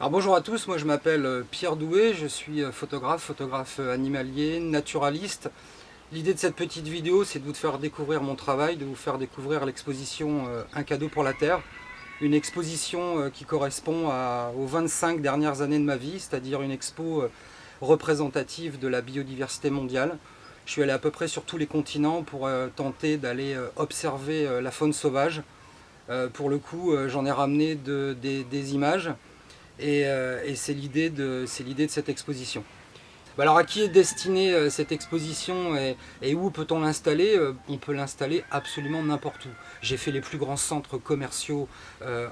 Alors bonjour à tous, moi je m'appelle Pierre Doué, je suis photographe animalier, naturaliste. L'idée de cette petite vidéo, c'est de vous faire découvrir mon travail, de vous faire découvrir l'exposition Un cadeau pour la Terre. Une exposition qui correspond aux 25 dernières années de ma vie, c'est-à-dire une expo représentative de la biodiversité mondiale. Je suis allé à peu près sur tous les continents pour tenter d'aller observer la faune sauvage. Pour le coup, j'en ai ramené des images. Et c'est l'idée de cette exposition. Alors à qui est destinée cette exposition et où peut-on l'installer? On peut l'installer absolument n'importe où. J'ai fait les plus grands centres commerciaux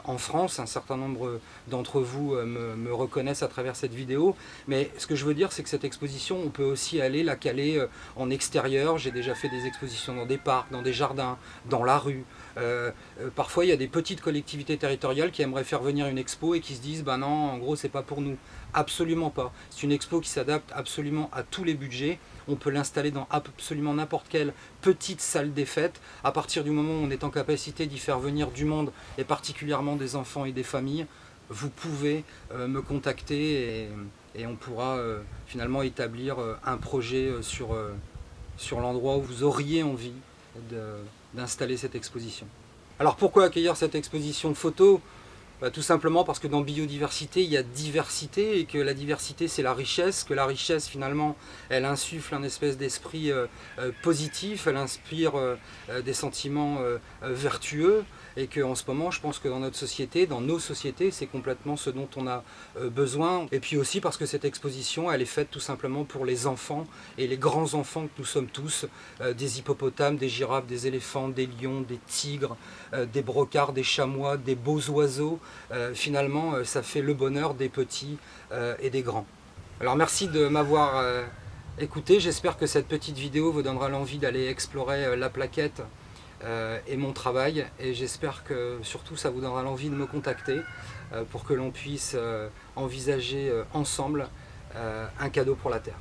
en France, un certain nombre d'entre vous me reconnaissent à travers cette vidéo, mais ce que je veux dire c'est que cette exposition, on peut aussi aller la caler en extérieur. J'ai déjà fait des expositions dans des parcs, dans des jardins, dans la rue. Parfois il y a des petites collectivités territoriales qui aimeraient faire venir une expo et qui se disent bah non, en gros c'est pas pour nous. Absolument pas. C'est une expo qui s'adapte absolument à tous les budgets. On peut l'installer dans absolument n'importe quelle petite salle des fêtes. À partir du moment où on est en capacité d'y faire venir du monde, et particulièrement des enfants et des familles, vous pouvez me contacter et on pourra finalement établir un projet sur l'endroit où vous auriez envie d'installer cette exposition. Alors pourquoi accueillir cette exposition photo? Tout simplement parce que dans biodiversité, il y a diversité et que la diversité, c'est la richesse, que la richesse, finalement, elle insuffle un espèce d'esprit positif, elle inspire des sentiments vertueux et qu'en ce moment, je pense que dans notre société, dans nos sociétés, c'est complètement ce dont on a besoin. Et puis aussi parce que cette exposition, elle est faite tout simplement pour les enfants et les grands enfants que nous sommes tous, des hippopotames, des girafes, des éléphants, des lions, des tigres, des brocards, des chamois, des beaux oiseaux. Finalement, ça fait le bonheur des petits et des grands. Alors merci de m'avoir écouté, j'espère que cette petite vidéo vous donnera l'envie d'aller explorer la plaquette et mon travail, et j'espère que surtout ça vous donnera l'envie de me contacter pour que l'on puisse envisager ensemble un cadeau pour la Terre.